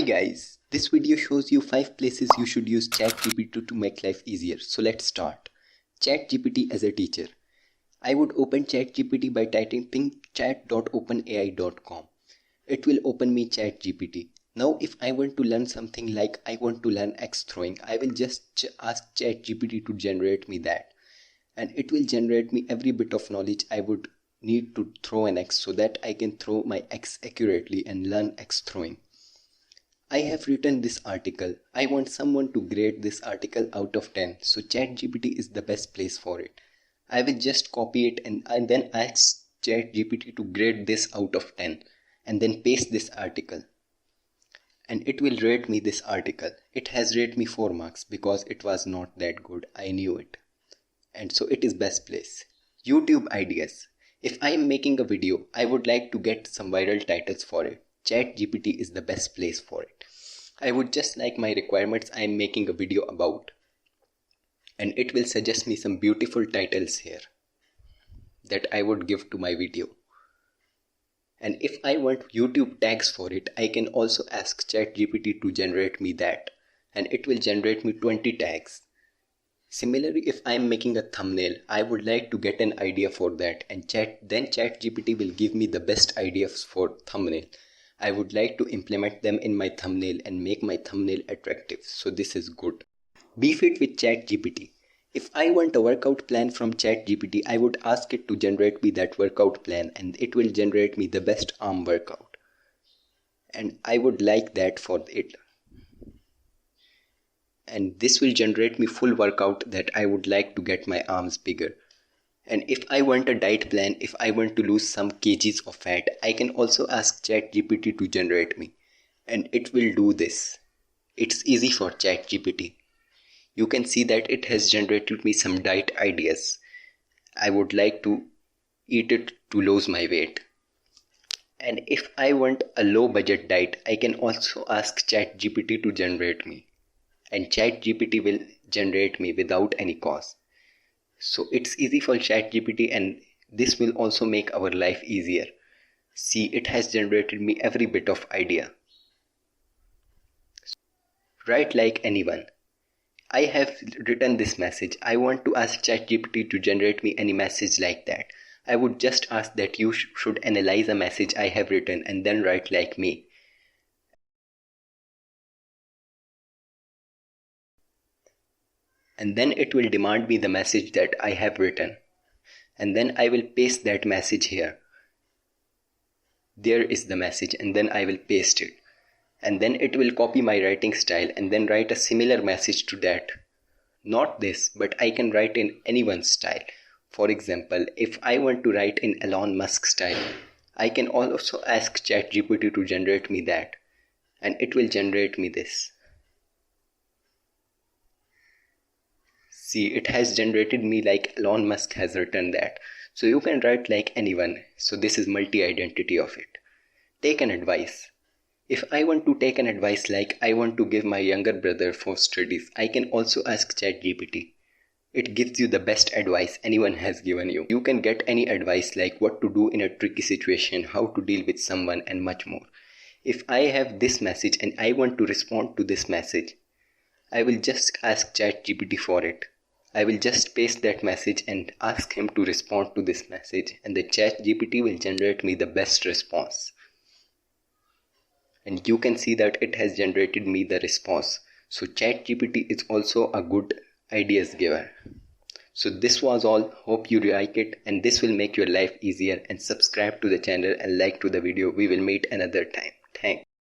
guys, this video shows you 5 places you should use ChatGPT to make life easier. So let's start. ChatGPT as a teacher. I would open ChatGPT by typing chat.openai.com. It will open me ChatGPT. Now if I want to learn something like I want to learn axe throwing, I will just ask ChatGPT to generate me that. And it will generate me every bit of knowledge I would need to throw an axe so that I can throw my axe accurately and learn axe throwing. I have written this article. I want someone to grade this article out of 10. So ChatGPT is the best place for it. I will just copy it and then ask ChatGPT to grade this out of 10 and then paste this article. And it will rate me this article. It has rated me 4 marks because it was not that good. I knew it. And so it is best place. YouTube ideas. If I am making a video, I would like to get some viral titles for it. ChatGPT is the best place for it. I would just like my requirements I am making a video about. And it will suggest me some beautiful titles here that I would give to my video. And if I want YouTube tags for it, I can also ask ChatGPT to generate me that. And it will generate me 20 tags. Similarly, if I am making a thumbnail, I would like to get an idea for that. And then ChatGPT will give me the best ideas for thumbnail. I would like to implement them in my thumbnail and make my thumbnail attractive. So this is good. Be fit with ChatGPT. If I want a workout plan from ChatGPT, I would ask it to generate me that workout plan and it will generate me the best arm workout. And I would like that for it. And this will generate me full workout that I would like to get my arms bigger. And if I want a diet plan, if I want to lose some kgs of fat, I can also ask ChatGPT to generate me. And it will do this. It's easy for ChatGPT. You can see that it has generated me some diet ideas. I would like to eat it to lose my weight. And if I want a low budget diet, I can also ask ChatGPT to generate me. And ChatGPT will generate me without any cost. So it's easy for ChatGPT and this will also make our life easier. See, it has generated me every bit of idea. Write like anyone. I have written this message. I want to ask ChatGPT to generate me any message like that. I would just ask that you should analyze a message I have written and then write like me. And then it will demand me the message that I have written. And then I will paste that message here. There is the message and then I will paste it. And then it will copy my writing style and then write a similar message to that. Not this, but I can write in anyone's style. For example, if I want to write in Elon Musk style, I can also ask ChatGPT to generate me that. And it will generate me this. See, it has generated me like Elon Musk has written that. So you can write like anyone. So this is multi-identity of it. Take an advice. If I want to take an advice like I want to give my younger brother for studies, I can also ask ChatGPT. It gives you the best advice anyone has given you. You can get any advice like what to do in a tricky situation, how to deal with someone and much more. If I have this message and I want to respond to this message, I will just ask ChatGPT for it. I will just paste that message and ask him to respond to this message and the ChatGPT will generate me the best response. And you can see that it has generated me the response. So ChatGPT is also a good ideas giver. So this was all. Hope you like it and this will make your life easier and subscribe to the channel and like to the video. We will meet another time.